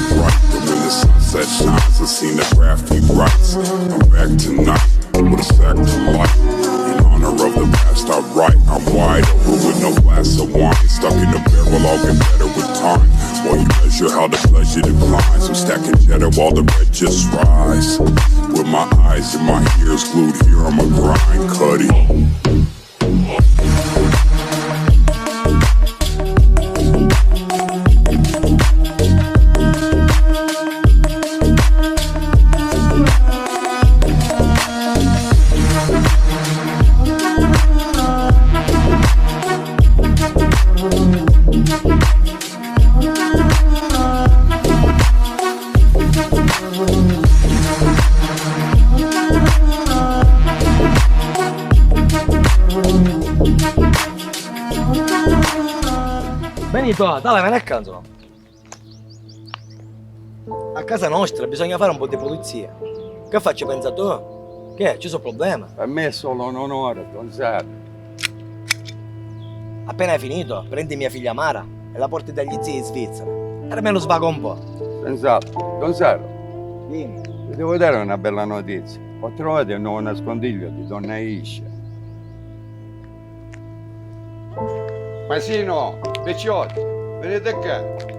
bright. But when the sunset shines, I seen the graffiti rights. I'm back tonight with a sack to light. In honor of the past I write, I'm wide open with no glass of wine. Stuck in the barrel, I'll get better with time. While you measure how the pleasure declines, I'm stacking cheddar while the red just rise. With my eyes and my ears glued here on my grind, Cuddy. Benito, dai, me ne accanto. A casa nostra bisogna fare un po' di pulizia. Che faccio, pensa tu? Che? Ci sono problemi? Per me è solo un onore, Don Saro. Appena hai finito, prendi mia figlia Mara e la porti dagli zii in Svizzera. E almeno svaga un po'. Senz'altro. Don Saro, Dimmi. vi devo dare una bella notizia. Ho trovato un nuovo nascondiglio di donna Iscia. Masino, Picciotti, venite qua.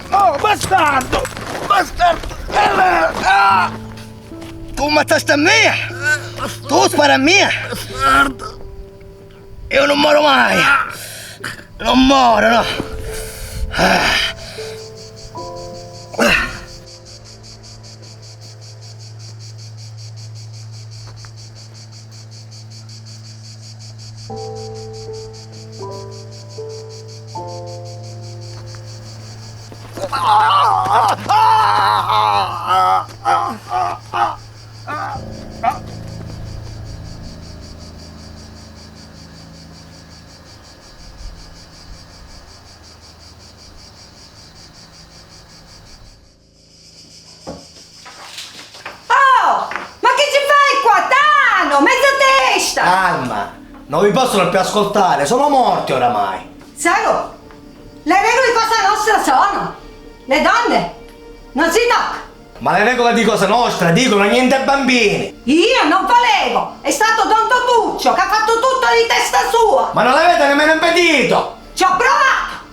Oh, bastardo! Bastardo! Tu ammazzaste a me? Tu spari a me? Bastardo! Io non moro mai! Non moro, no! Calma, non vi possono più ascoltare, sono morti oramai. Saro, le regole di Cosa Nostra sono: le donne non si tocca. Ma le regole di Cosa Nostra dicono niente ai bambini. Io non volevo, è stato Don Totuccio che ha fatto tutto di testa sua. Ma non l'avete nemmeno impedito. Ci ho provato.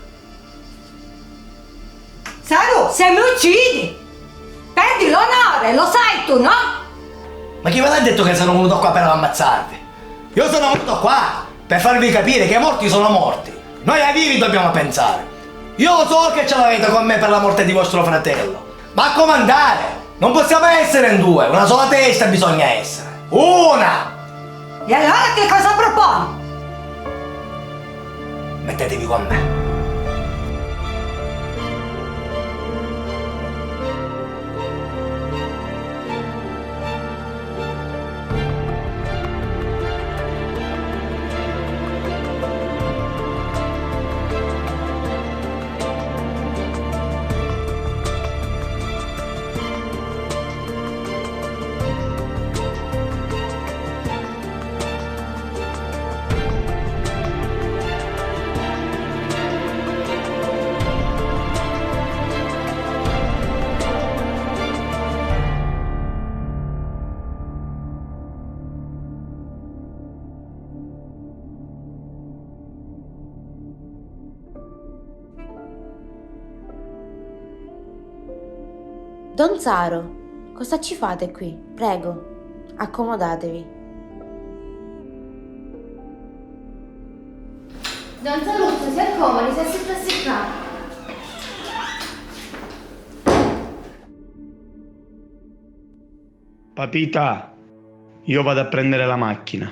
Saro, se mi uccidi, perdi l'onore, lo sai tu, no? Ma chi ve l'ha detto che sono venuto qua per ammazzarvi? Io sono venuto qua per farvi capire che i morti sono morti. Noi ai vivi dobbiamo pensare. Io lo so che ce l'avete con me per la morte di vostro fratello. Ma a comandare non possiamo essere in due, una sola testa bisogna essere. Una! E allora che cosa proponi? Mettetevi con me. Don Saro, cosa ci fate qui? Prego, accomodatevi. Don Saluzzo, si accomodi, si assetta qua. Papita, io vado a prendere la macchina.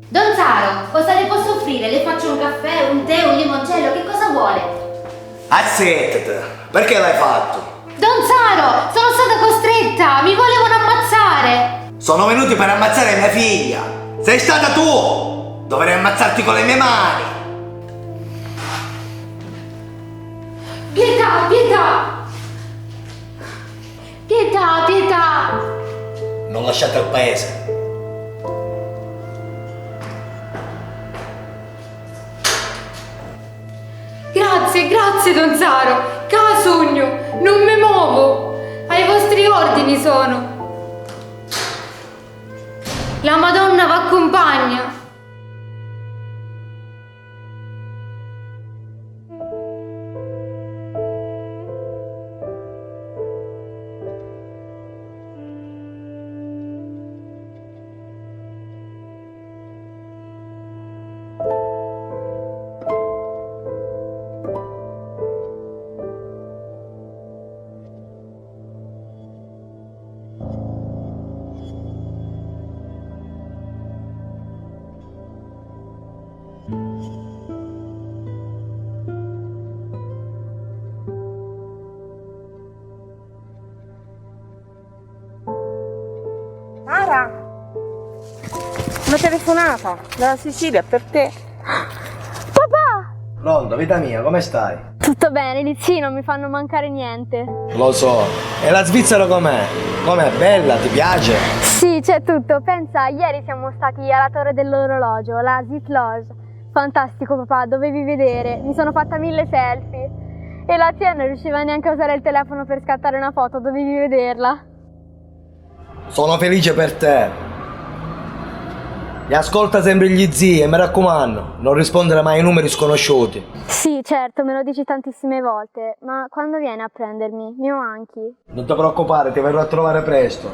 Don Zaro, cosa le posso offrire? Le faccio un caffè, un tè, un limoncello, che cosa vuole? Azzettati, perché l'hai fatto? Don Zaro, sono stata costretta, mi volevano ammazzare. Sono venuti per ammazzare mia figlia. Sei stata tu! Dovrei ammazzarti con le mie mani. Pietà, pietà! Pietà, pietà! Non lasciate il paese. Grazie, grazie, Don Zaro. Casogno, non mi muovo. Ai vostri ordini sono. La Madonna v'accompagna. Mara, una telefonata dalla Sicilia per te. Papà! Pronto, vita mia, come stai? Tutto bene, lì sì, non mi fanno mancare niente. Lo so. E la Svizzera com'è? Com'è? Bella? Ti piace? Sì, c'è tutto. Pensa, ieri siamo stati alla torre dell'orologio, la Zit Lodge. Fantastico papà, dovevi vedere. Mi sono fatta 1000 selfie. E la zia non riusciva neanche a usare il telefono per scattare una foto, dovevi vederla. Sono felice per te. E ascolta sempre gli zii e mi raccomando, non rispondere mai ai numeri sconosciuti. Sì, certo, me lo dici tantissime volte, ma quando vieni a prendermi? Mi manchi? Non ti preoccupare, ti verrò a trovare presto.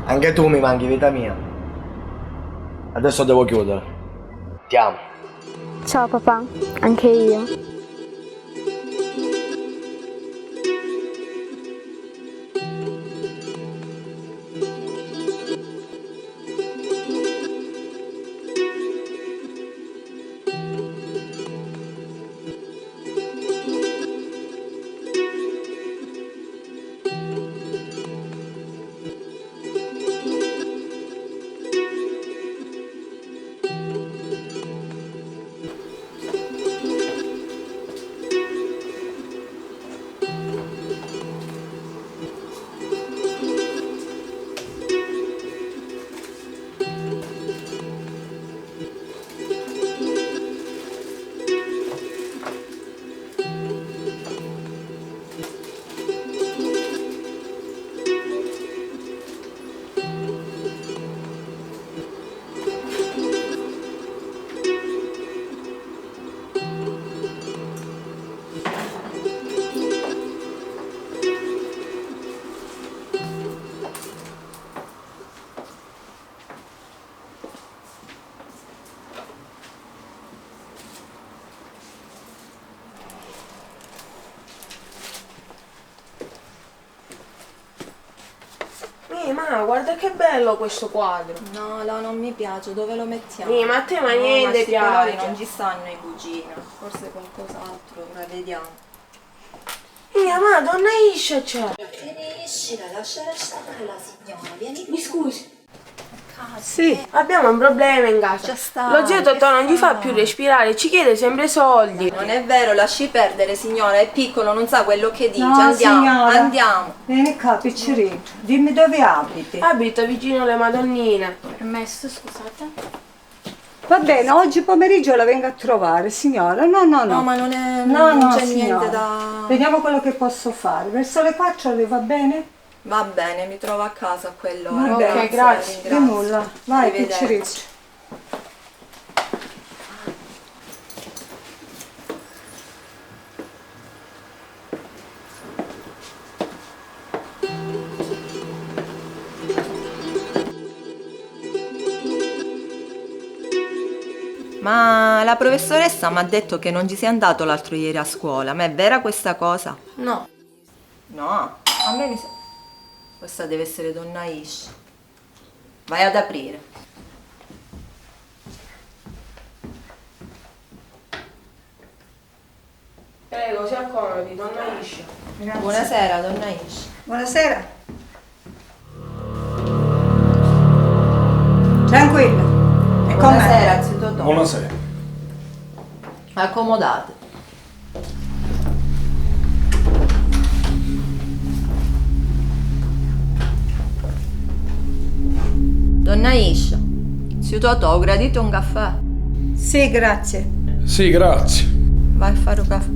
Anche tu mi manchi, vita mia. Adesso devo chiudere. Ti amo. Ciao papà, anche io. Ma guarda che bello questo quadro. No, non mi piace, dove lo mettiamo? Ma a te ma niente questi colori piace. non ci stanno in cucina, forse qualcos'altro, ora vediamo. Ma donna Iscia c'è. Finiscila, lasciare stare la signora, vieni qui. Mi scusi. Cazzo, Sì, abbiamo un problema in casa. Già sta, Lo zio che Totò non gli fa fa? più respirare, ci chiede sempre soldi. Non è vero, lasci perdere signora, è piccolo, non sa quello che dice. No, Andiamo, signora. andiamo. Vieni qua, piccerino. Dimmi dove abiti. Abito vicino alle Madonnine. Permesso, scusate. Va bene, oggi pomeriggio la vengo a trovare, signora. No, no, no. No, ma non è. No, non no, c'è signora. niente da. Vediamo quello che posso fare. Verso le 4 le va bene? Va bene, mi trovo a casa a quell'ora. Va bene, grazie. Di nulla. Vai, Arrivederci. piccericcio. Ma la professoressa mi ha detto che non ci sei andato l'altro ieri a scuola, ma è vera questa cosa? No. No, a me mi sa... Questa deve essere donna Ish. Vai ad aprire. Prego, si accomodi, donna Iscia. Buonasera, donna Ish. Buonasera. Tranquilla. E com'è? Buonasera, zio Totò. Buonasera. Accomodate. Donna Iscia, zio Totò, ho gradito un caffè. Sì, grazie. Sì, grazie. Vai a fare un caffè.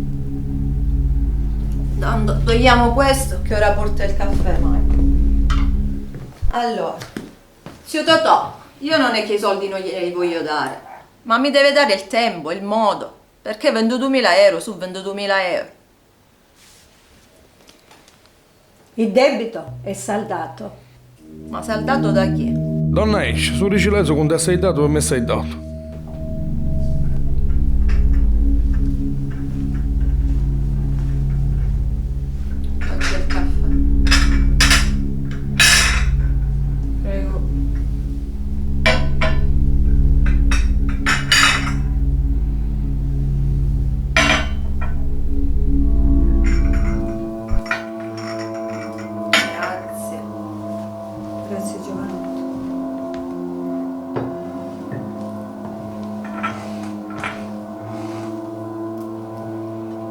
Togliamo questo che ora porta il caffè, mai. Allora, zio Totò, io non è che i soldi non glieli voglio dare, ma mi deve dare il tempo, il modo, perché 22.000 euro su 22.000 euro. Il debito è saldato. Ma saldato da chi? Donna Ish, su Ricileso con te sei dato per me sei dato. Faccio il caffè. Prego. Grazie. Grazie Giovanni.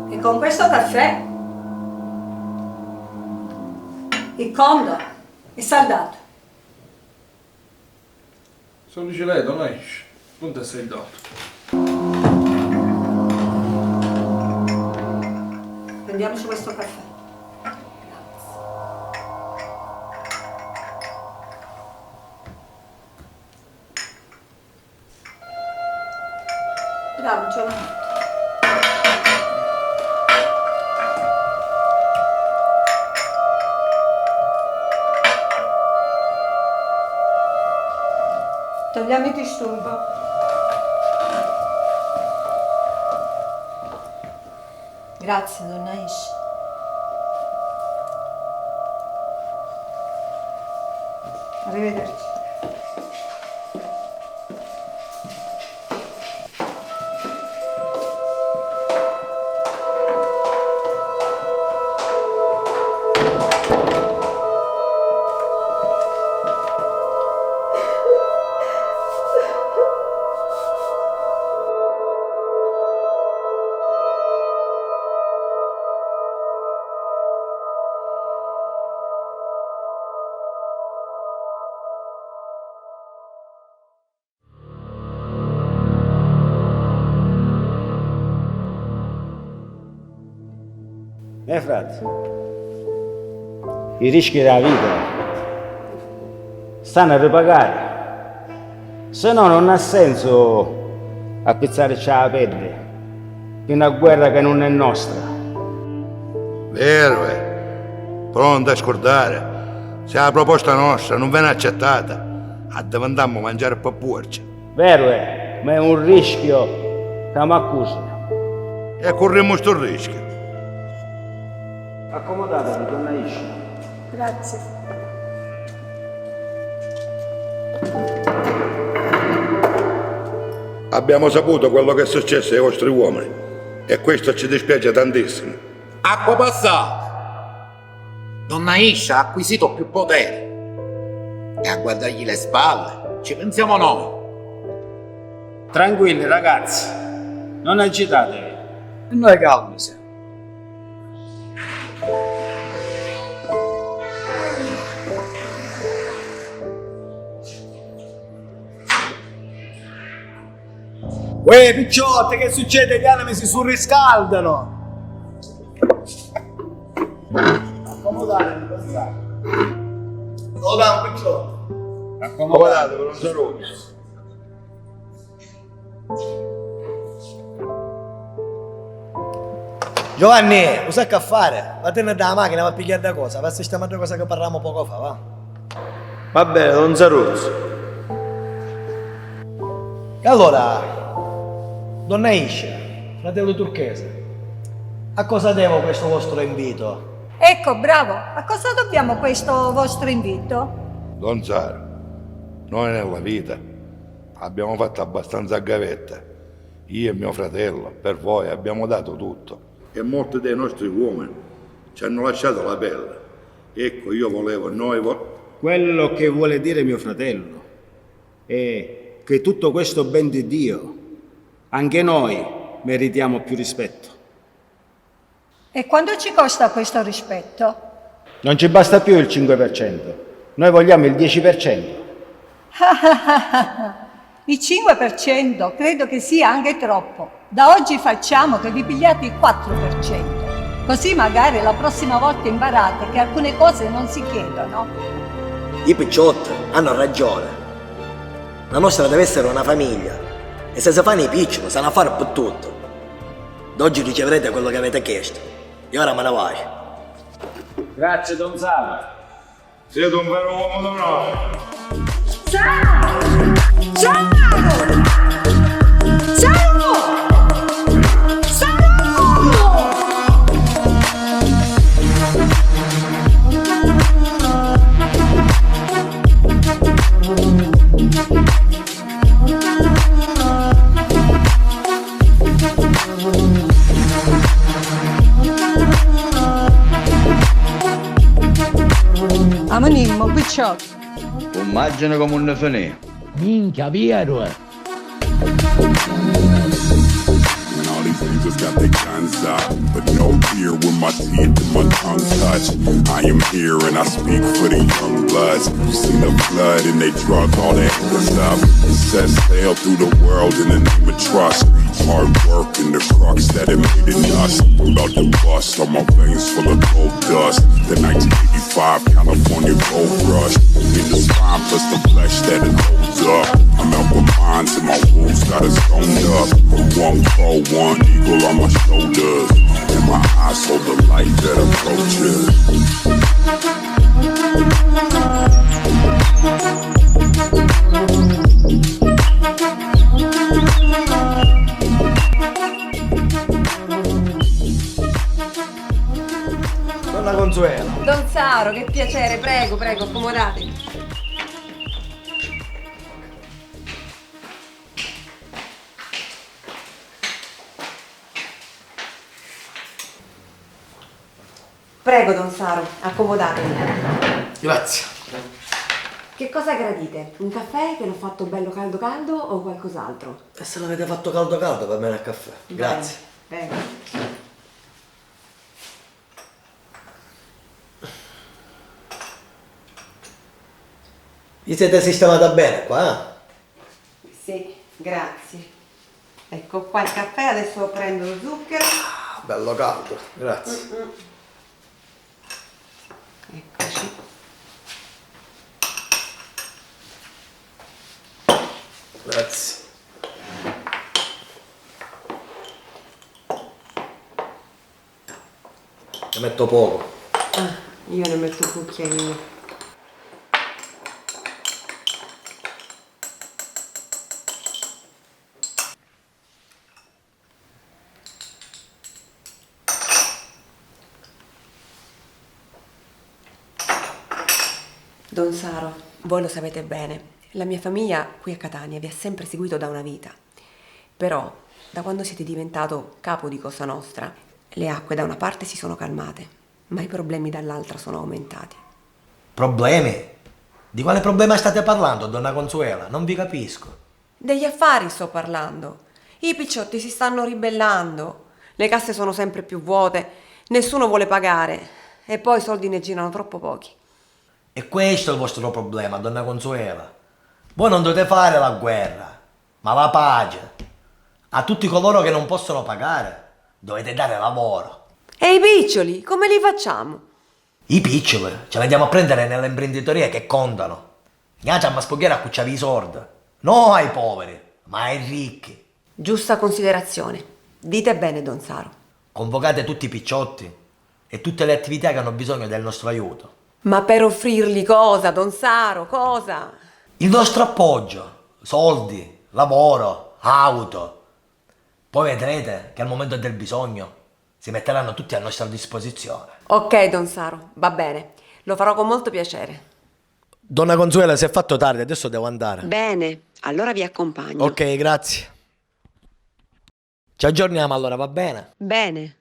E con questo caffè il conto è saldato. Su Ricileso, Donna Ish, con te sei dato. Prendiamoci questo caffè. Bravo Giovanni. Togliamo il disturbo. Grazie, donna Ish. Arrivederci. Frate, i rischi della vita stanno a ripagare, se no non ha senso appizzarci la pelle in una guerra che non è nostra. Vero, pronto a scordare, se la proposta nostra non viene accettata, diventiamo mangiare per porci. Vero ma è un rischio che mi accusano. E corriamo sto rischio. Accomodatevi, donna Iscia. Grazie. Abbiamo saputo quello che è successo ai vostri uomini e questo ci dispiace tantissimo. Acqua passata! Donna Iscia ha acquisito più potere e a guardargli le spalle ci pensiamo noi. Tranquilli ragazzi, non agitatevi. Noi calmi siamo. Uè, picciotte, che succede? Gli animi si surriscaldano. Accomodatevi, pensate. Lo dà un picciotto. Accomodatevi, non si rompe. Giovanni, lo sai che fare? Vattene dalla macchina, va a pigliare da cosa? Va a sistemare una cosa che parlavamo poco fa, va? Va bene, non Zaruzzo. E allora, Donna Iscia, fratello turchese, a cosa devo questo vostro invito? Ecco, bravo. A cosa dobbiamo questo vostro invito? Don Saro, noi nella vita abbiamo fatto abbastanza gavetta. Io e mio fratello, per voi, abbiamo dato tutto. E molti dei nostri uomini ci hanno lasciato la pelle. Ecco, io volevo, Quello che vuole dire mio fratello è che tutto questo ben di Dio, anche noi meritiamo più rispetto. E quanto ci costa questo rispetto? Non ci basta più il 5%, noi vogliamo il 10%. Il 5% credo che sia anche troppo. Da oggi facciamo che vi pigliate il 4%. Così magari la prossima volta imparate che alcune cose non si chiedono. I picciotti hanno ragione. La nostra deve essere una famiglia. E se si fanno i piccoli, sanno fare per tutto. D'oggi riceverete quello che avete chiesto. E ora me ne vai. Grazie, Don Saro. Siete un vero uomo d'onore. Ciao! Ciao! Ciao! Amanimmo, picciotti. Immagina come un finì. Minchia, vero. And all these niggas got their guns out, but no fear when my teeth and my tongue touch. I am here and I speak for the young bloods. You seen the flood and they drug all that good stuff. Set sail through the world in the name of trust. Hard work and the crux that it made in us. I'm about to bust on my veins full of gold dust. The 1985 California gold rush. In the spine plus the flesh that it holds up. I'm out with mines and my wolves got us stoned up. One crow, one eagle on my shoulders. And my eyes hold the light that approaches. Donna Consuelo. Don Saro, che piacere, prego, prego, accomodatevi. Prego, Don Saro, accomodatevi. Grazie. Che cosa gradite? Un caffè che l'ho fatto bello caldo caldo o qualcos'altro? E se l'avete fatto caldo caldo per me il caffè. Grazie. Prego. Vi siete sistemata bene qua, Sì, grazie. Ecco qua il caffè, adesso prendo lo zucchero. Bello caldo, grazie. Eccoci. Grazie. Ne metto poco. Ah, io ne metto un cucchiaino. Don Saro, voi lo sapete bene, la mia famiglia qui a Catania vi ha sempre seguito da una vita. Però, da quando siete diventato capo di Cosa Nostra, le acque da una parte si sono calmate, ma i problemi dall'altra sono aumentati. Problemi? Di quale problema state parlando, donna Consuela? Non vi capisco. Degli affari sto parlando. I picciotti si stanno ribellando, le casse sono sempre più vuote, nessuno vuole pagare e poi i soldi ne girano troppo pochi. E questo è il vostro problema, donna Consuela. Voi non dovete fare la guerra, ma la pace. A tutti coloro che non possono pagare dovete dare lavoro. E i piccioli, come li facciamo? I piccoli ce li andiamo a prendere nelle imprenditorie che contano. Andiamo a spoghiare a cucciavi i sordi. Non ai poveri, ma ai ricchi. Giusta considerazione. Dite bene, Don Saro. Convocate tutti i picciotti e tutte le attività che hanno bisogno del nostro aiuto. Ma per offrirgli cosa, Don Saro, cosa? Il nostro appoggio, soldi, lavoro, auto. Poi vedrete che al momento del bisogno si metteranno tutti a nostra disposizione. Ok, Don Saro, va bene. Lo farò con molto piacere. Donna Consuela, si è fatto tardi, adesso devo andare. Bene, allora vi accompagno. Ok, grazie. Ci aggiorniamo allora, va bene? Bene.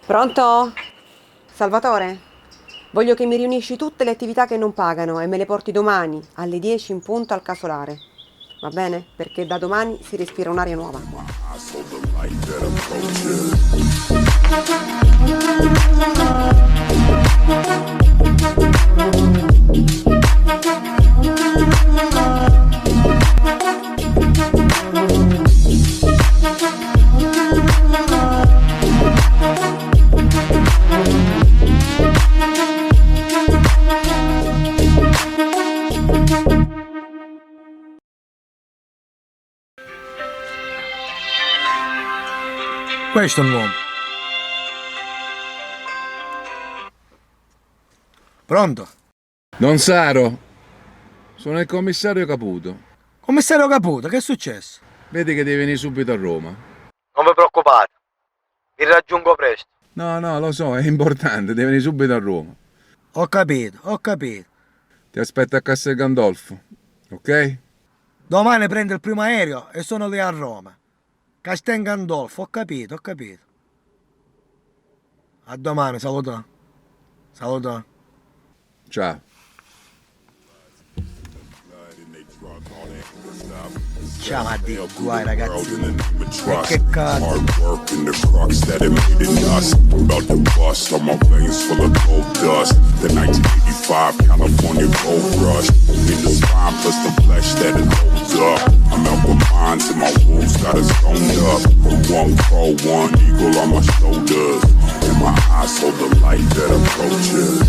Pronto? Salvatore? Voglio che mi riunisci tutte le attività che non pagano e me le porti domani alle 10 in punto al casolare. Va bene? Perché da domani si respira un'aria nuova. Questo è un uomo. Pronto? Don Saro, sono il commissario Caputo. Commissario Caputo, che è successo? Vedi che devi venire subito a Roma. Non vi preoccupate, vi raggiungo presto. No, lo so, è importante, devi venire subito a Roma. Ho capito. Ti aspetto a Castel Gandolfo, ok? Domani prendo il primo aereo e sono lì a Roma. Castel Gandolfo, ho capito. A domani, saluto. Ciao. Ciao, ma Dio, guai ragazzi. E che cazzo. Hard work in the crux that it made in us. About to bust on my veins full of gold dust. The 1985 California gold rush. In the spine plus the flesh that it holds up. I'm out with mine till my wolves got us stoned up. One crow, one eagle on my shoulders. And my eyes hold the light that approaches.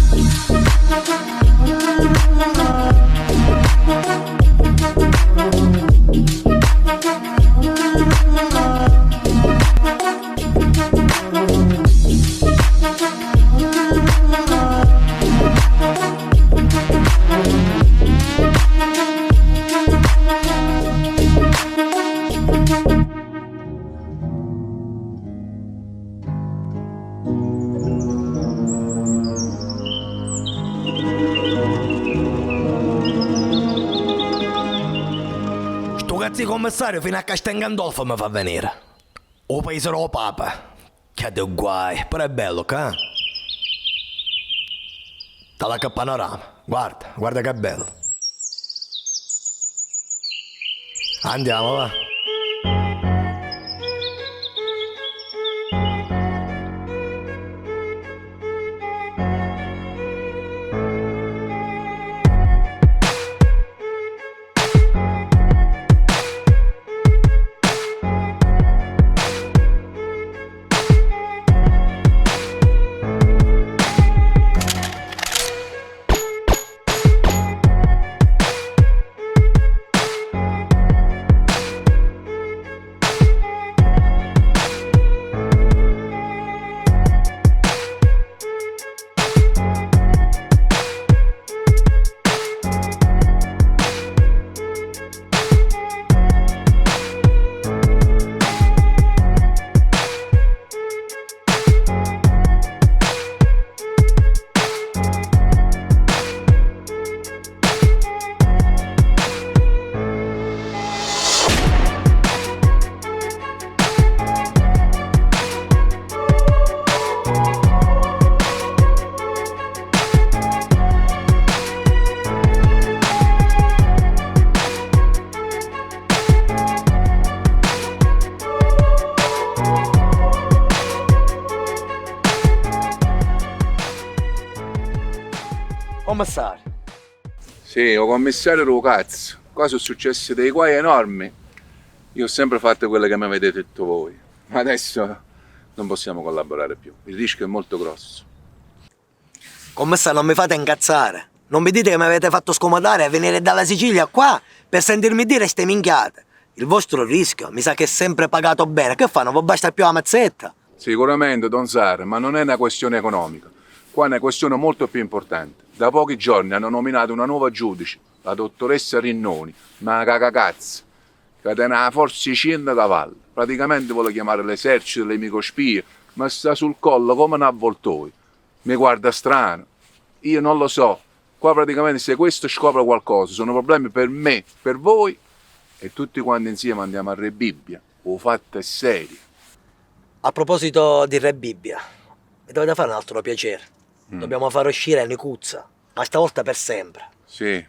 Commissario fino a Castel Gandolfo mi fa venire. O paese del Papa. Che de guai, però è bello, che? Dalla che panorama. Guarda che bello. Andiamo, va. Commissario. Sì, o commissario lo cazzo. Qua sono successi dei guai enormi. Io ho sempre fatto quello che mi avete detto voi. Ma adesso non possiamo collaborare più. Il rischio è molto grosso. Commissario, non mi fate incazzare. Non mi dite che mi avete fatto scomodare a venire dalla Sicilia qua per sentirmi dire ste minchiate. Il vostro rischio mi sa che è sempre pagato bene. Che fa? Non vi basta più la mazzetta? Sicuramente, Don Saro, ma non è una questione economica. Qua è una questione molto più importante. Da pochi giorni hanno nominato una nuova giudice, la dottoressa Rinnoni, ma cagacazzo, che tiene una forza di 100 cavalli. Praticamente vuole chiamare l'esercito, le microspie, ma sta sul collo come un avvoltoio. Mi guarda strano. Io non lo so. Qua praticamente se questo scopre qualcosa, sono problemi per me, per voi, e tutti quanti insieme andiamo a Re Bibbia. Lo fatto è serio. A proposito di Re Bibbia, mi dovete fare un altro piacere. Dobbiamo far uscire Nicuzza, ma stavolta per sempre. Sì,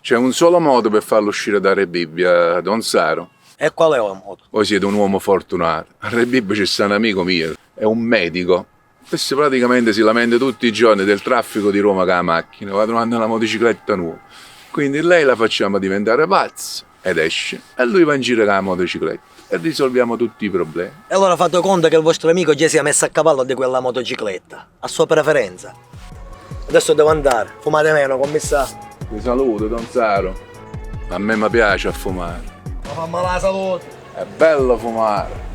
c'è un solo modo per farlo uscire da Re Bibbia, Don Saro. E qual è il modo? Voi siete un uomo fortunato. A Re Bibbia c'è sta un amico mio, è un medico. Questo praticamente si lamenta tutti i giorni del traffico di Roma con la macchina, va trovando una motocicletta nuova. Quindi lei la facciamo diventare pazza ed esce, e lui va in giro con la motocicletta. E risolviamo tutti i problemi. E allora fate conto che il vostro amico già si è messo a cavallo di quella motocicletta, a sua preferenza. Adesso devo andare, fumate meno, commissario. Vi saluto, Don Saro. A me mi piace a fumare. Ma fa male la salute. È bello fumare.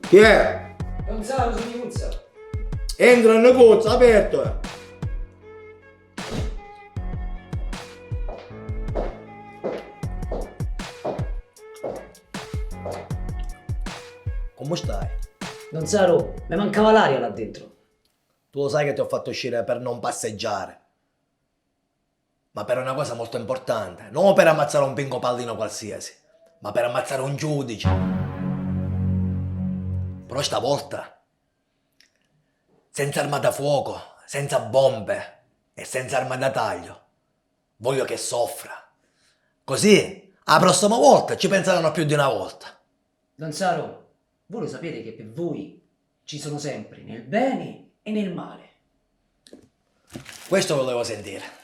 Chi è? Don Saro su Nicuzza. Entra in Nicuzza, aperto. Come stai? Don Saro, mi mancava l'aria là dentro. Tu lo sai che ti ho fatto uscire per non passeggiare. Ma per una cosa molto importante. Non per ammazzare un pinco pallino qualsiasi, ma per ammazzare un giudice. Però stavolta, senza arma da fuoco, senza bombe e senza arma da taglio, voglio che soffra. Così, la prossima volta ci penseranno più di una volta. Don Saro, voi lo sapete che per voi ci sono sempre nel bene e nel male. Questo volevo sentire.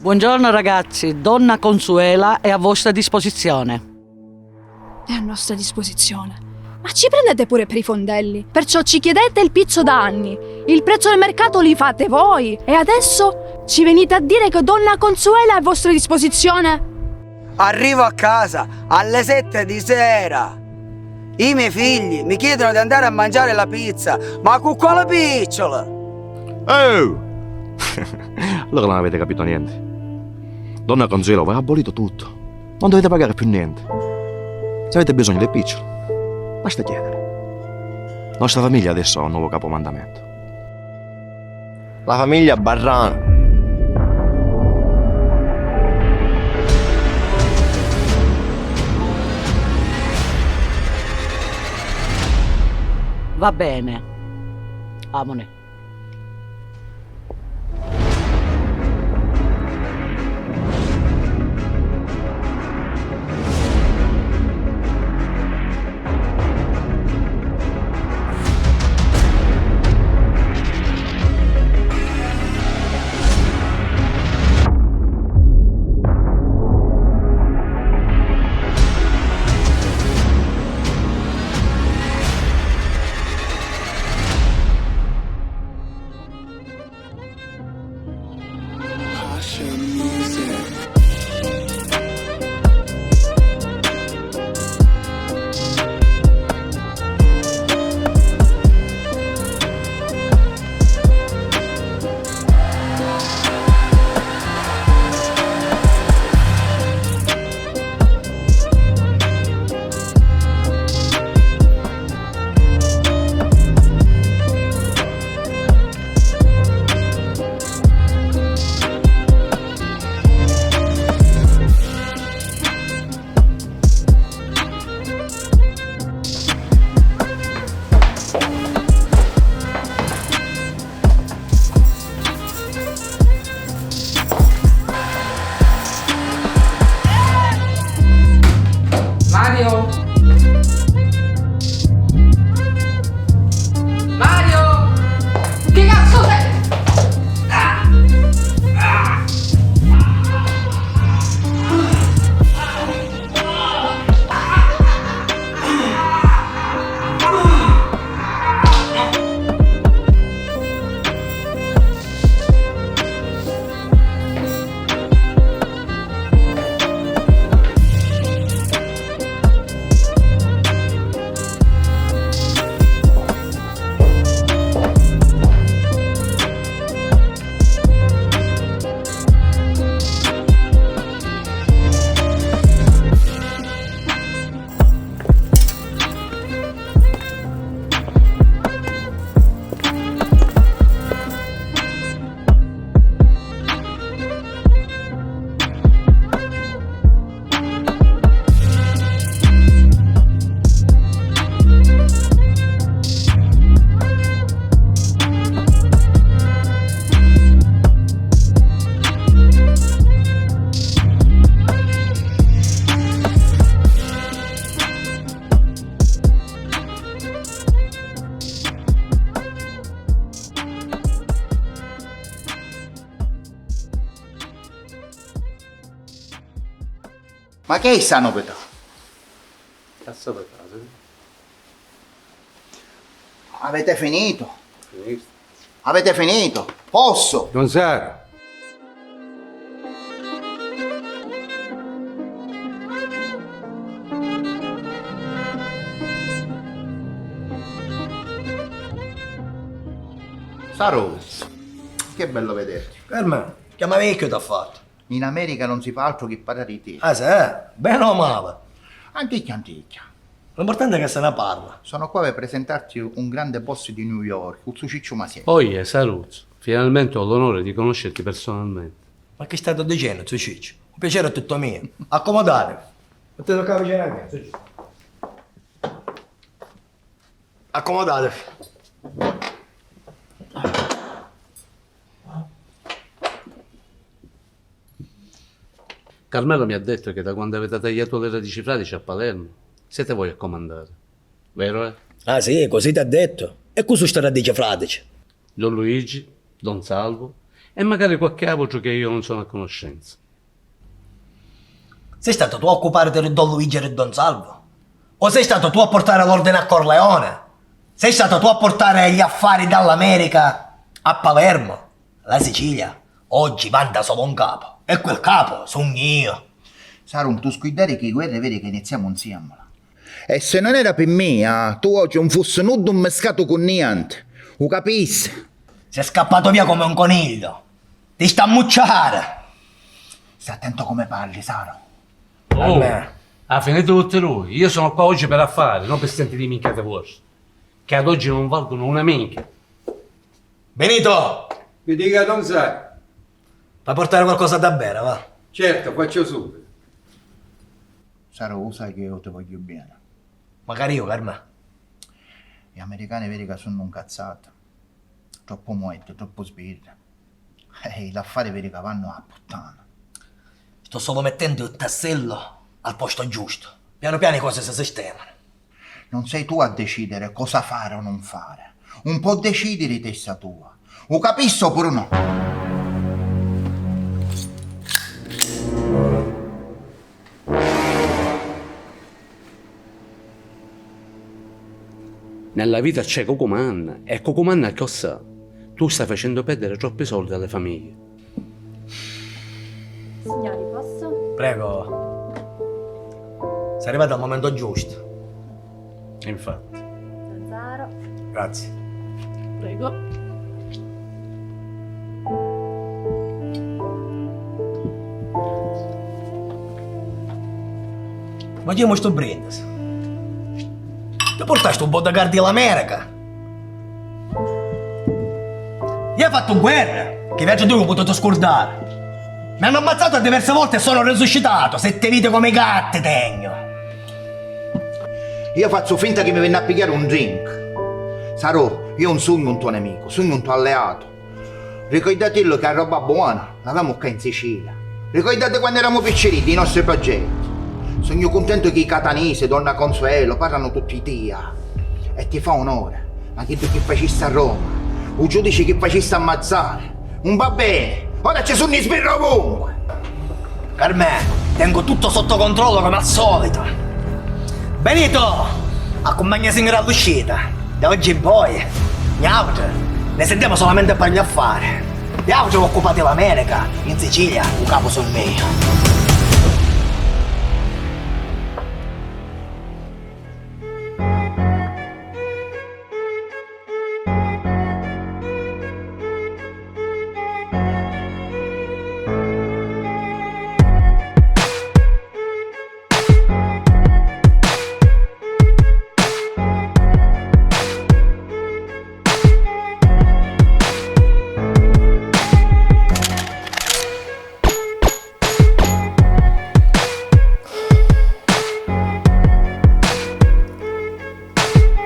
Buongiorno ragazzi, donna Consuela è a vostra disposizione. È a nostra disposizione. Ma ci prendete pure per i fondelli. Perciò ci chiedete il pizzo da anni. Il prezzo del mercato li fate voi. E adesso ci venite a dire che donna Consuela è a vostra disposizione? Arrivo a casa alle 7 di sera. I miei figli mi chiedono di andare a mangiare la pizza. Ma con quale picciola? Oh! Allora non avete capito niente. Donna Consuelo, vi ha abolito tutto. Non dovete pagare più niente. Se avete bisogno del picciolo, basta chiedere. Nostra famiglia adesso ha un nuovo capomandamento. La famiglia Barrano. Va bene. Amone. Mario! Mario! Che cazzo sei? Ma che è sta novità? Cazzo per caso? Avete finito? Avete finito? Posso? Non sa. Sarus, che bello vederti. Carmen, chiama vecchio t'ha fatto. In America non si fa altro che parlare di te. Ah, sì? Bene o male? Anticchia, anticchia. L'importante è che se ne parla. Sono qua per presentarti un grande boss di New York, un Ciccio Masiello. Poi, Saruzzo, finalmente ho l'onore di conoscerti personalmente. Ma che stai dicendo, Ciccio? Un piacere è tutto mio. Accomodatevi. Non ti tocca vicino a me, Ciccio. Accomodatevi. Carmelo mi ha detto che da quando avete tagliato le radici fradicie a Palermo siete voi a comandare. Vero? Ah sì, così ti ha detto. E cosa sta radice fradice? Don Luigi, Don Salvo e magari qualche altro che io non sono a conoscenza. Sei stato tu a occuparti di Don Luigi e di Don Salvo? O sei stato tu a portare l'ordine a Corleone? Sei stato tu a portare gli affari dall'America a Palermo? La Sicilia oggi vanta solo un capo. E quel capo sono io. Sarum, tu scuidare che guerre vedi che iniziamo insieme. E se non era per me, tu oggi non fossi nudo un mescato con niente. Lo capisci? Sei scappato via come un coniglio. Ti sta a mucciare. Stai attento come parli, Saro. Oh, ha finito tutti lui. Io sono qua oggi per affari, non per sentire minchiate vostre. Che ad oggi non valgono una minchia. Benito! Mi dica Don Sai. Fa portare qualcosa da bere, va? Certo, faccio subito. Saro, sai che io ti voglio bene. Magari io, Carmen. Gli americani vedi che sono un cazzato. Troppo moetto, troppo sbirra. E l'affare vedi che vanno a puttana. Sto solo mettendo il tassello al posto giusto. Piano piano le cose si sistemano. Non sei tu a decidere cosa fare o non fare. Un po' decidere di testa tua. Lo capisci oppure no? Nella vita c'è Cocumanna e Cocumanna che sa? Tu stai facendo perdere troppi soldi alle famiglie. Signori, posso? Prego. Sei arrivato al momento giusto. Infatti. Zanzaro. Grazie. Prego. Ma chi è sto brindisi? Ti portaste un bodyguard dell'America? Io ho fatto guerra, che viaggio tu ho potuto scordare. Mi hanno ammazzato diverse volte e sono risuscitato, 7 vite come i gatti tegno. Io faccio finta che mi venga a pigliare un drink. Sarò, io non sono un tuo nemico, sono un tuo alleato. Ricordate che è roba buona l'avevamo qua in Sicilia. Ricordate quando eravamo piccini, i nostri progetti. Sono contento che i catanesi, donna Consuelo, parlano tutti tia. E ti fa onore. Ma che tu che facessi a Roma? Un giudice che facessi ammazzare? Non va bene. Ora ci sono i sbirri ovunque. Carmelo, tengo tutto sotto controllo come al solito. Benito, accompagnasi all'uscita. Da oggi in poi, niente, ne sentiamo solamente per gli affari. Gli altri occupati l'America, in Sicilia, un capo sul mio.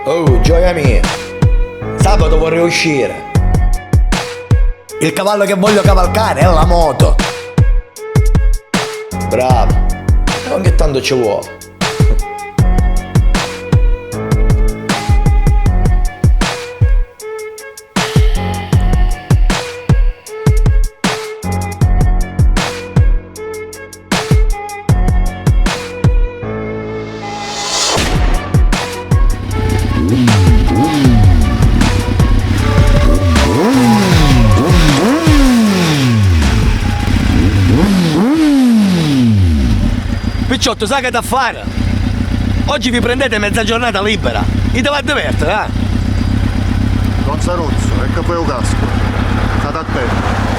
Oh, gioia mia, sabato vorrei uscire. Il cavallo che voglio cavalcare è la moto. Bravo, e ogni tanto ci vuole. Picciotto, sai che da fare? Oggi vi prendete mezza giornata libera. Vi devo divertere, eh? Non sarozzo, è che poi un casco. State attenti.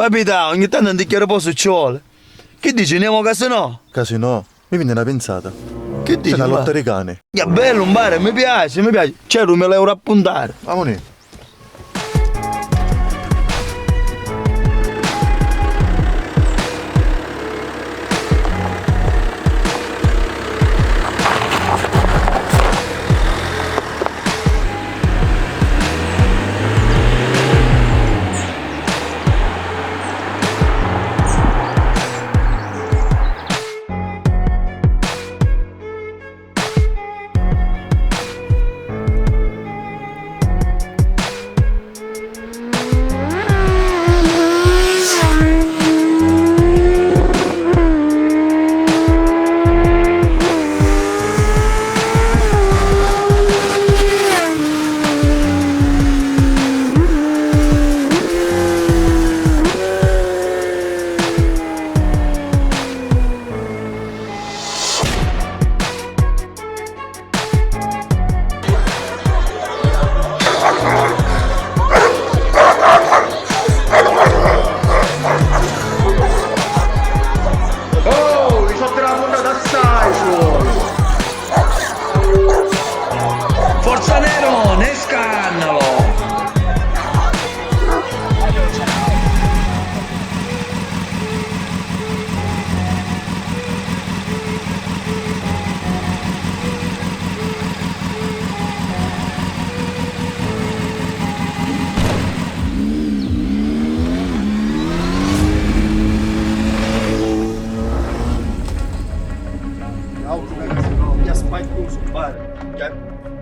Capitano, ogni tanto un bicchiere posto ci vuole. Che dici, andiamo a casino? Casino? Mi viene una pensata. Che dici? C'è la lotta dei cani. È bello un bar, mi piace, mi piace. C'è 2.000 euro a puntare. Amoni. Forza Nerone, scannalo!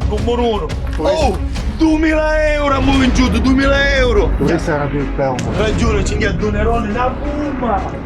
Numero uno. Oh, 2000 euro, abbiamo vinto 2000 euro. Dovresti era più il peo. Ragione, ci chiede un erone, una bomba.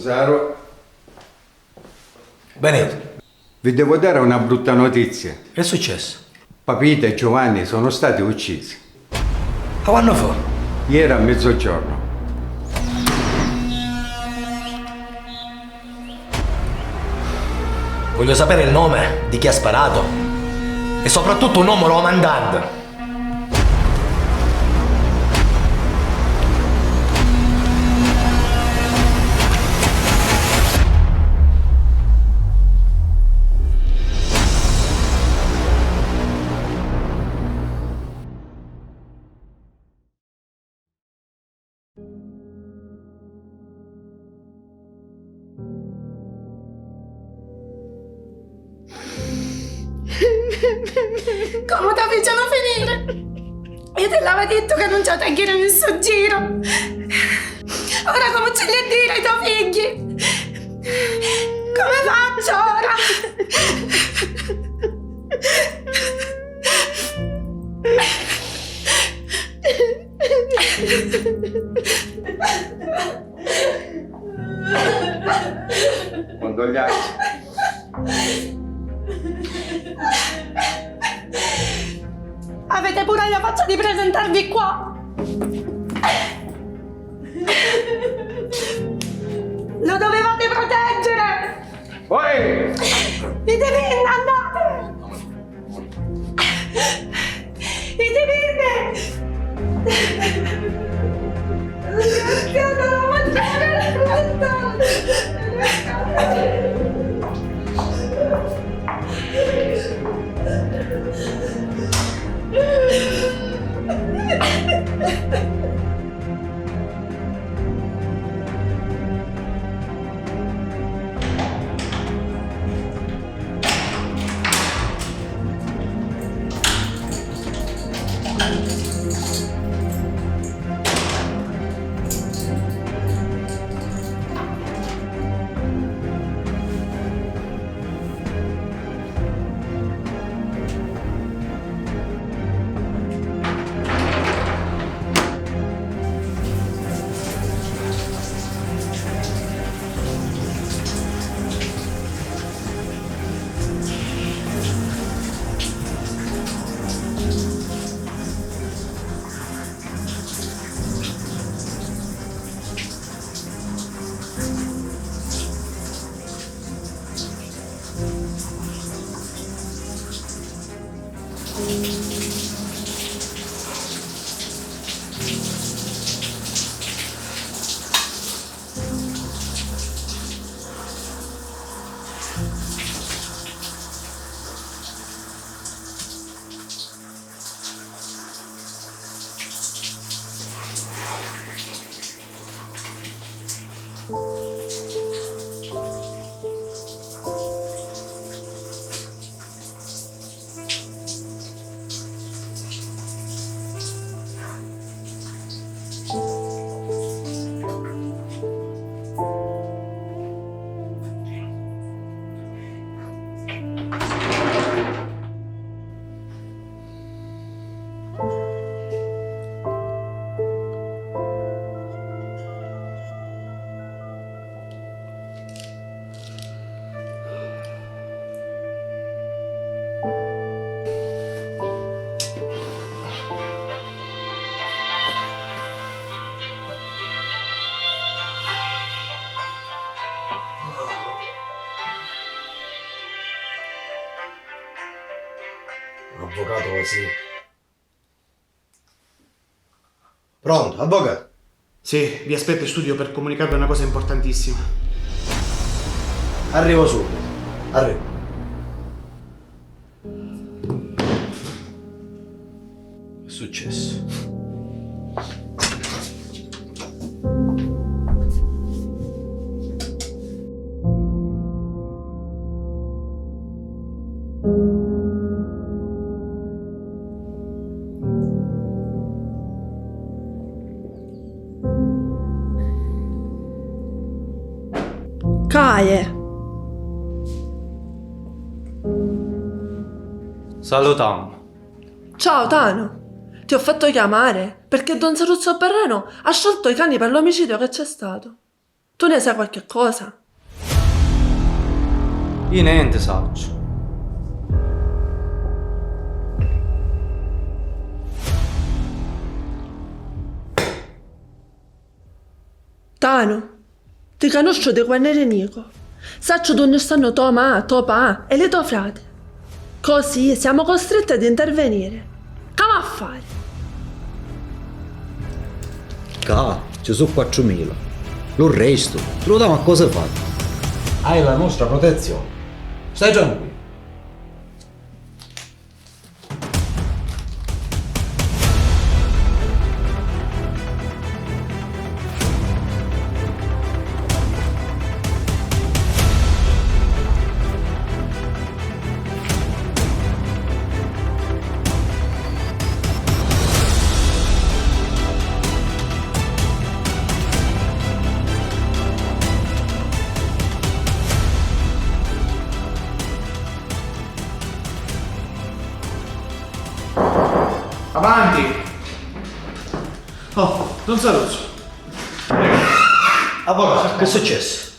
Tesoro, Benedetto, vi devo dare una brutta notizia. che è successo? Papita e Giovanni sono stati uccisi. Ma quando fu? Ieri a mezzogiorno. Voglio sapere il nome di chi ha sparato e soprattutto un numero comandante. Come ti facciano finire? Io te l'avevo detto che non ci tagliare nel suo giro. Ora come ce li a dire ai tuoi figli? Come faccio ora? Condoglianze. Avete pure la faccia di presentarvi qua. Lo dovevate proteggere. Poi! I divini, andate! I divini! Avvocato così. Pronto, avvocato? Sì, vi aspetto in studio per comunicarvi una cosa importantissima. Arrivo subito. Arrivo. Che è successo? Caie. Salutiamo. Ciao Tano. Ti ho fatto chiamare perché Don Saruzzo Berreno ha sciolto i cani per l'omicidio che c'è stato. Tu ne sai qualche cosa? Io niente saggio. Tano, ti conosco da quando eri nico. Saccio dove stanno tua mamma, tuo papà e le tue frate. Così siamo costretti ad intervenire. Come a fare? Ci sono 4.000. Lo resto, te lo diamo a cosa fatte. Hai la nostra protezione. Stai tranquillo. Avanti! Oh, Don Saluzzo. Avvocato, che è successo?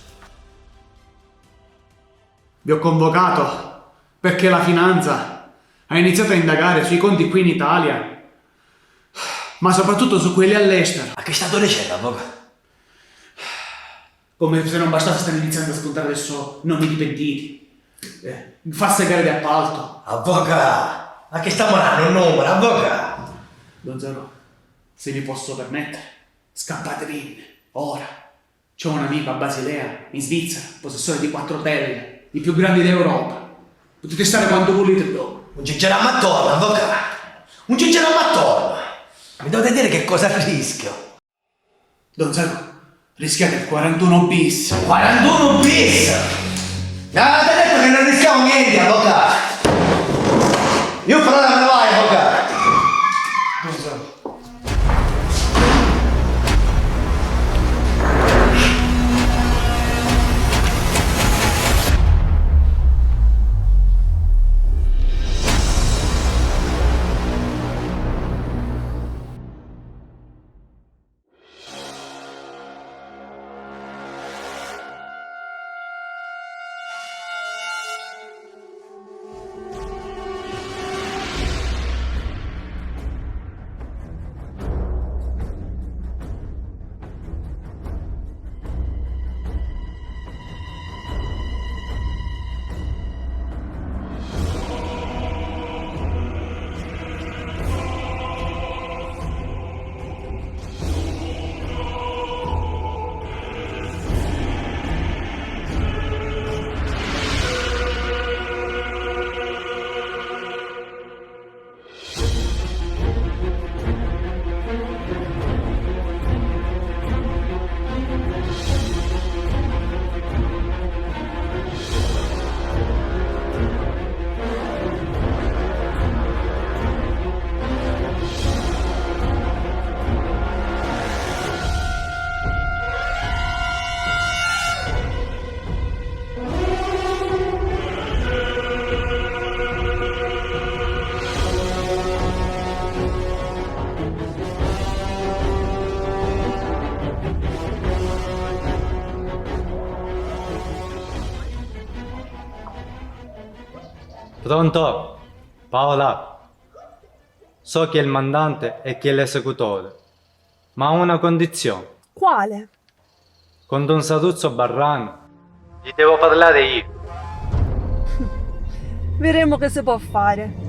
Vi ho convocato perché la finanza ha iniziato a indagare sui conti qui in Italia, ma soprattutto su quelli all'estero. Ma che stato dicendo, avvocato? Come se non bastasse, stanno iniziando a spuntare adesso nomi di pentiti. False gare di appalto. Avvocato! Ma che stiamo dando un numero, avvocato? Don Zero, se mi posso permettere, scappatevene, ora. C'ho un amico a Basilea, in Svizzera, possessore di 4 hotel, i più grandi d'Europa. Potete stare quanto volete dopo. Un ciccirammo attorno, avvocato! Un ciccirammo attorno! Mi dovete dire che cosa rischio? Don Zero, rischiate il 41 bis. 41 bis? Mi avete detto che non rischiamo niente, avvocato! Io farò la mia vai, avvocato! Don Zero. Pronto? Paola? So chi è il mandante e chi è l'esecutore, ma ho una condizione. Quale? Con Don Saluzzo Barrano gli devo parlare io. Vedremo che si può fare.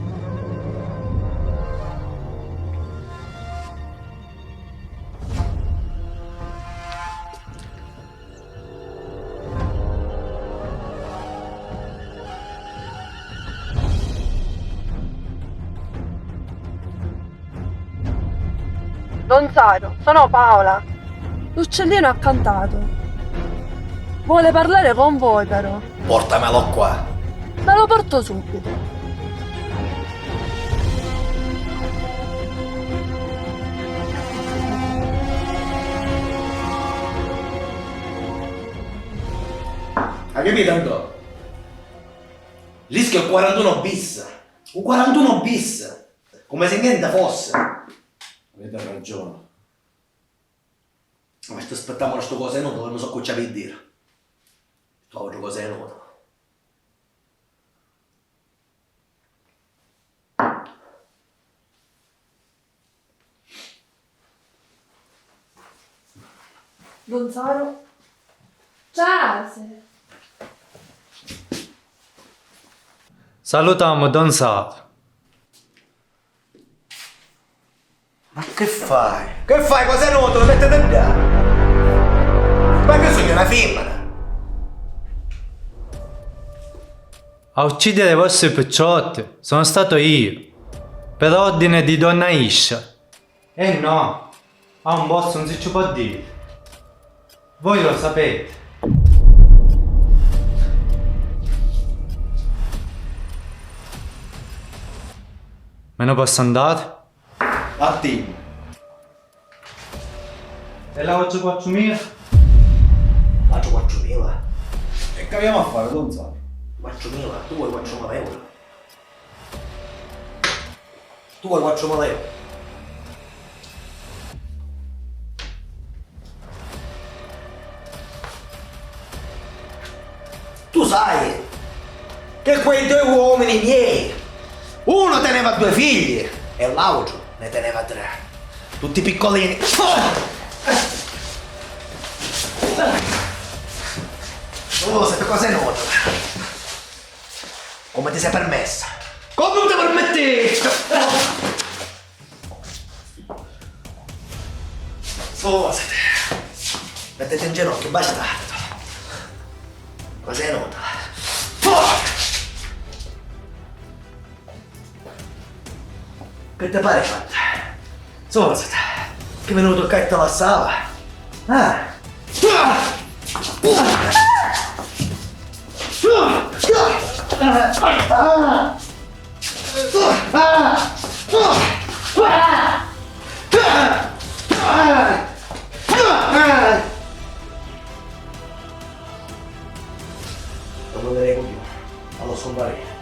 Don Zaro, sono Paola. L'uccellino ha cantato. Vuole parlare con voi però. Portamelo qua. Me lo porto subito. Hai capito, Antonio? Rischio il 41 bis. Un 41 bis. Come se niente fosse. Avete ragione. Ma sto aspettando queste cose nuove, non so cosa per dire. Oggi cose nuove. Gonzalo? Ciao! Salutiamo Don Saro. Ma che fai? Che fai? Cos'è nuovo? Lo mettete in piano? Ma che sono una femmina? A uccidere i vostri picciotti sono stato io, per ordine di donna Iscia. E no, a un boss non si ci può dire. Voi lo sapete. Me ne posso andare? A te. E la faccio 4.000? Faccio 4.000. E che abbiamo a fare, Don Saro? 4.000? Tu vuoi 4.000 euro? Tu vuoi 4.000 euro? Tu sai che quei due uomini miei, uno teneva 2 figli e l'altro ne teneva 3, tutti piccolini. Oh, siete cose nuove. Come ti sei permessa? Come non ti permetti? Sposate. Mettete in ginocchio, bastardo. Cos'è nota? Che te pare fatta? Sposate. Che è venuto a toccare la sala? Ah! Non lo vedremo più, allo scomparire.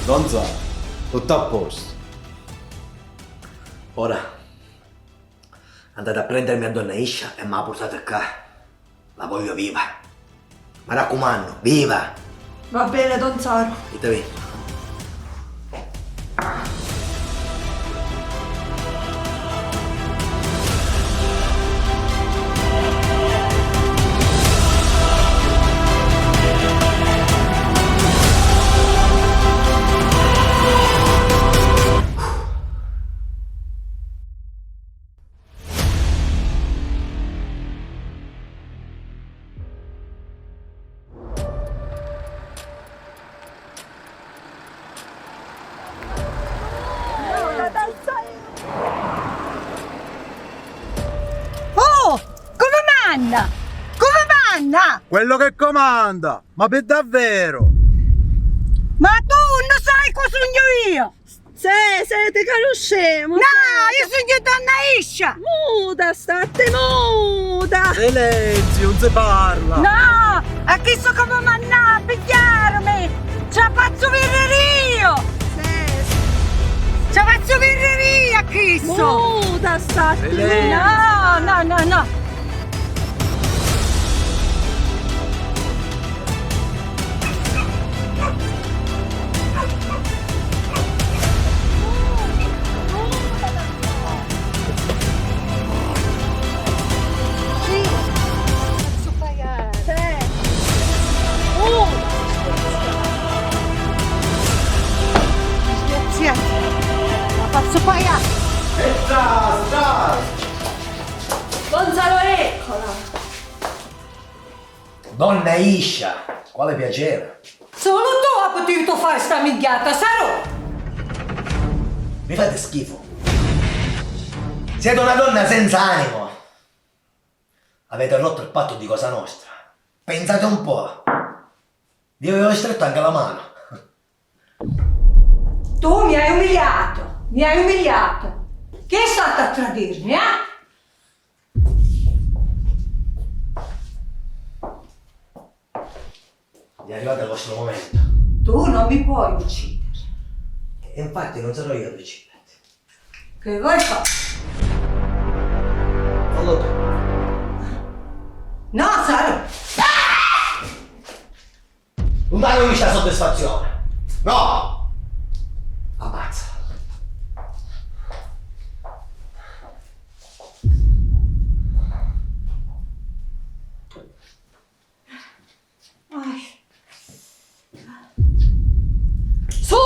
Don Saro, tutto a posto. Ora andate a prendermi a donna Iscia e me la portate qua. La voglio viva. Mi raccomando, viva! Va bene, Don Saro. Dite vi. Oh, come manda? Come manda? Quello che comanda, ma per davvero? Ma tu non sai cosa sono io? Siete conoscemo. No, io sono donna Iscia. Muta, state muta. Silenzio, non si parla. No, a chi so come mannà, pigliarmi. Ce la faccio vedere io. Ce la faccio vedere io a chi so. Muta, state muta. No. pazzo pagliaccio! Gonzalo, eccola! Donna Iscia, quale piacere. Solo tu hai potuto fare sta minchiata, sarò! Mi fate schifo. Siete una donna senza animo. Avete rotto il patto di Cosa Nostra. Pensate un po'. Vi avevo stretto anche la mano. Tu mi hai umiliato! Mi hai umiliato! Chi è stato a tradirmi, eh? È arrivato il vostro momento. Tu non mi puoi uccidere. E infatti non sarò io ad ucciderti. Che vuoi fare? Fallo tu. No, Saro! Non datemi questa soddisfazione. No! Ammazza. Su!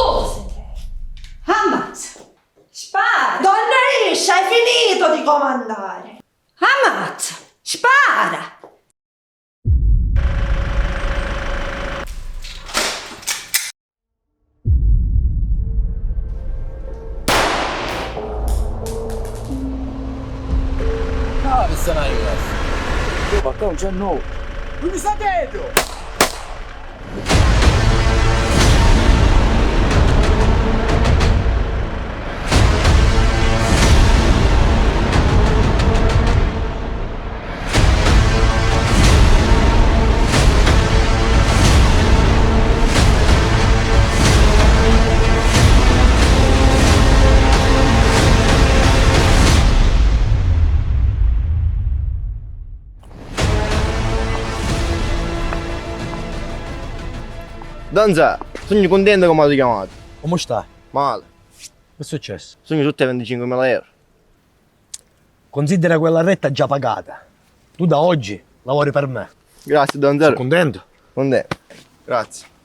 Ammazza! Spara! Donna Iscia, hai finito di comandare! Ammazza! Spara! Ah, mi sta una io, ma non c'è no. Non mi sta dietro! Donza, sono contento come ti chiamato. Come stai? Male. Che è successo? Sono tutti 25.000 euro. Considera quella retta già pagata. Tu da oggi lavori per me. Grazie, Donza. Sei contento? Contento. Grazie.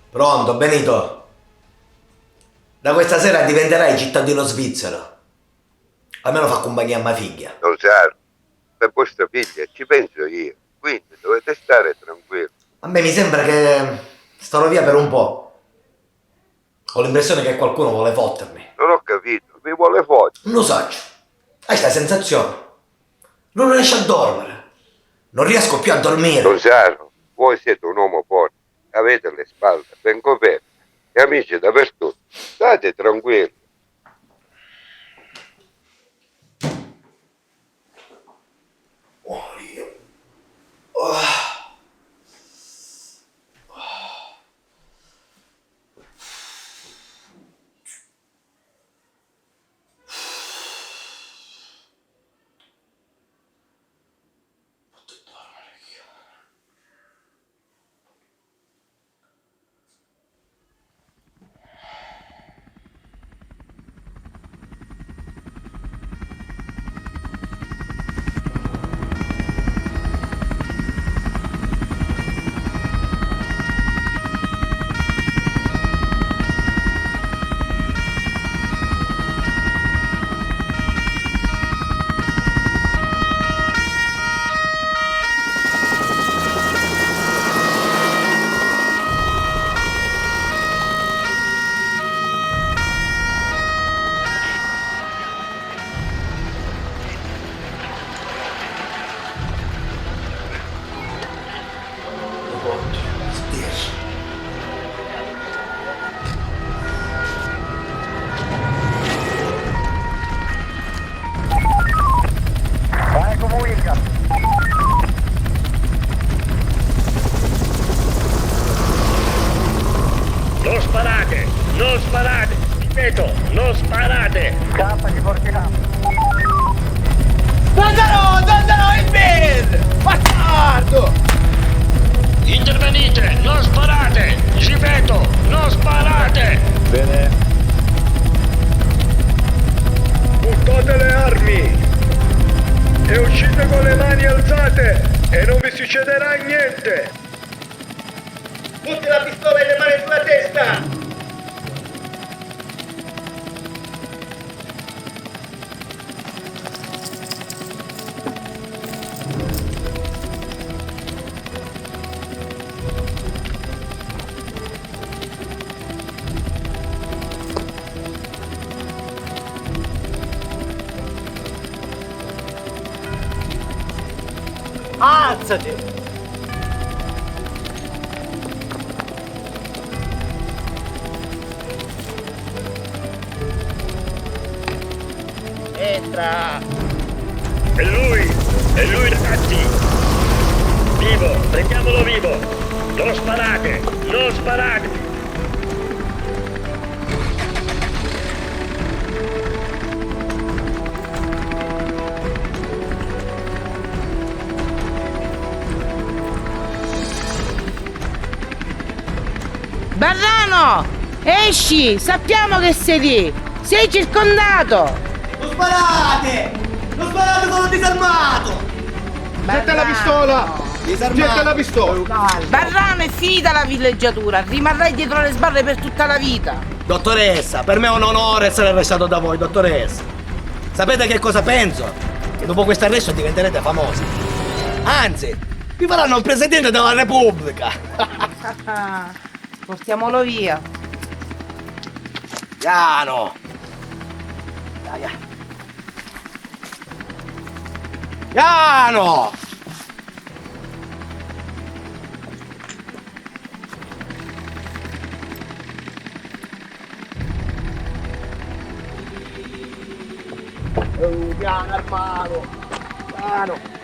Pronto, Benito? Da questa sera diventerai cittadino svizzero. Almeno fa compagnia a mia figlia. Non sai, per vostra figlia ci penso io, quindi dovete stare tranquilli. A me mi sembra che starò via per un po'. Ho l'impressione che qualcuno vuole fottermi. Non ho capito, mi vuole fottere. Non lo so. Hai questa sensazione? Non riesco a dormire. Non riesco più a dormire. Rosaro, voi siete un uomo forte, avete le spalle ben coperte e amici dappertutto. State tranquilli. intervenite, non sparate! Ripeto, non sparate! Bene. Buttate le armi e uscite con le mani alzate e non vi succederà niente. Tutti la pistola e le mani sulla testa! Alzati! Entra! È lui ragazzi! Vivo, prendiamolo vivo! Non sparate, non sparate! Barrano, esci, sappiamo che sei lì. Sei circondato. Non sparate! Non sparate, sono disarmato! Getta la pistola. Getta la pistola. Barrano, è finita la villeggiatura. Rimarrai dietro le sbarre per tutta la vita. Dottoressa, per me è un onore essere arrestato da voi, dottoressa. Sapete che cosa penso? Che dopo questo arresto diventerete famosi. Anzi, vi faranno il Presidente della Repubblica. Portiamolo via. Piano. Dai. Piano. Piano, armato. Piano.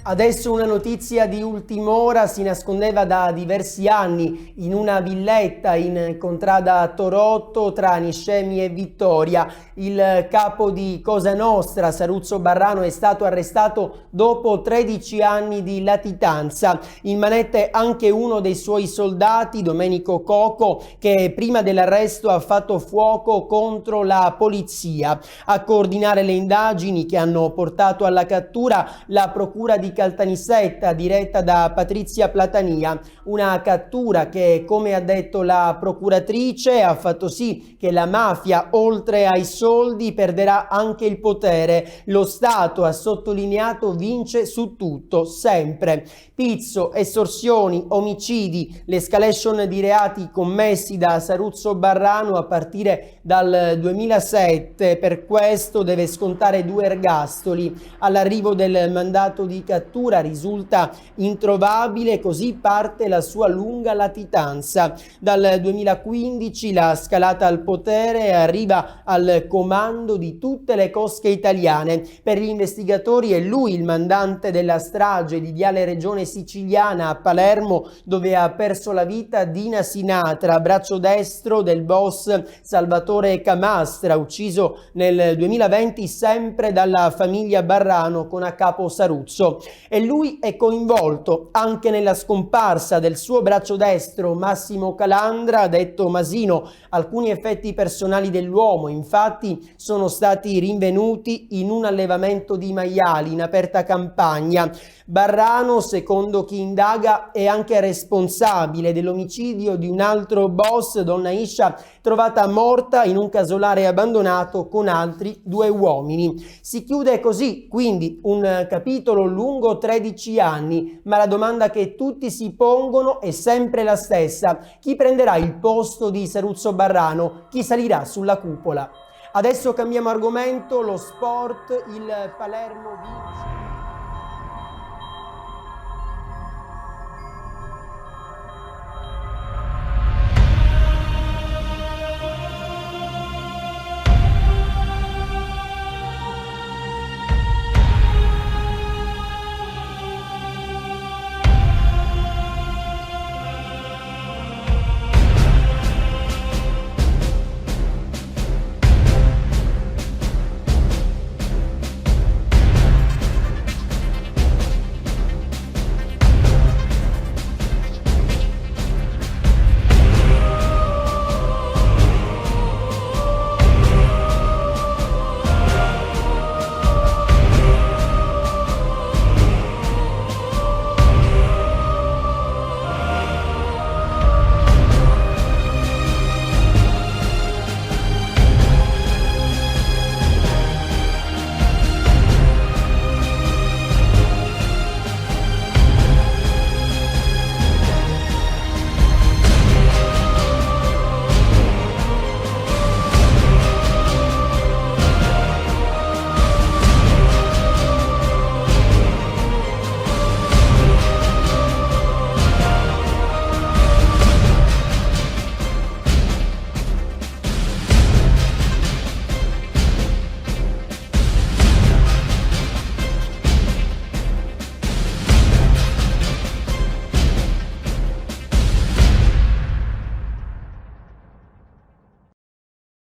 Adesso una notizia di ultima ora: si nascondeva da diversi anni in una villetta in contrada Torotto tra Niscemi e Vittoria. Il capo di Cosa Nostra, Saruzzo Barrano, è stato arrestato dopo 13 anni di latitanza. In manette anche uno dei suoi soldati, Domenico Coco, che prima dell'arresto ha fatto fuoco contro la polizia. A coordinare le indagini che hanno portato alla cattura la procura di Caltanissetta, diretta da Patrizia Platania. Una cattura che, come ha detto la procuratrice, ha fatto sì che la mafia, oltre ai soldi, perderà anche il potere. Lo Stato, ha sottolineato, vince su tutto, sempre. Pizzo, estorsioni, omicidi, l'escalation di reati commessi da Saruzzo Barrano a partire dal 2007. Per questo deve scontare 2 ergastoli. All'arrivo del mandato di cattura risulta introvabile, così parte la sua lunga latitanza. Dal 2015 la scalata al potere, arriva al comando di tutte le cosche italiane. Per gli investigatori è lui il mandante della strage di Viale Regione Siciliana a Palermo, dove ha perso la vita Dina Sinatra, braccio destro del boss Salvatore Camastra, ucciso nel 2020 sempre dalla famiglia Barrano con a capo Saruzzo. e lui è coinvolto anche nella scomparsa del suo braccio destro Massimo Calandra, detto Masino. Alcuni effetti personali dell'uomo infatti sono stati rinvenuti in un allevamento di maiali in aperta campagna. Barrano, secondo chi indaga, è anche responsabile dell'omicidio di un altro boss, donna Iscia, trovata morta in un casolare abbandonato con altri 2 uomini. Si chiude così quindi un capitolo lungo 13 anni, ma la domanda che tutti si pongono è sempre la stessa: chi prenderà il posto di Saluzzo Barrano? Chi salirà sulla cupola? Adesso cambiamo argomento, lo sport, il Palermo vince.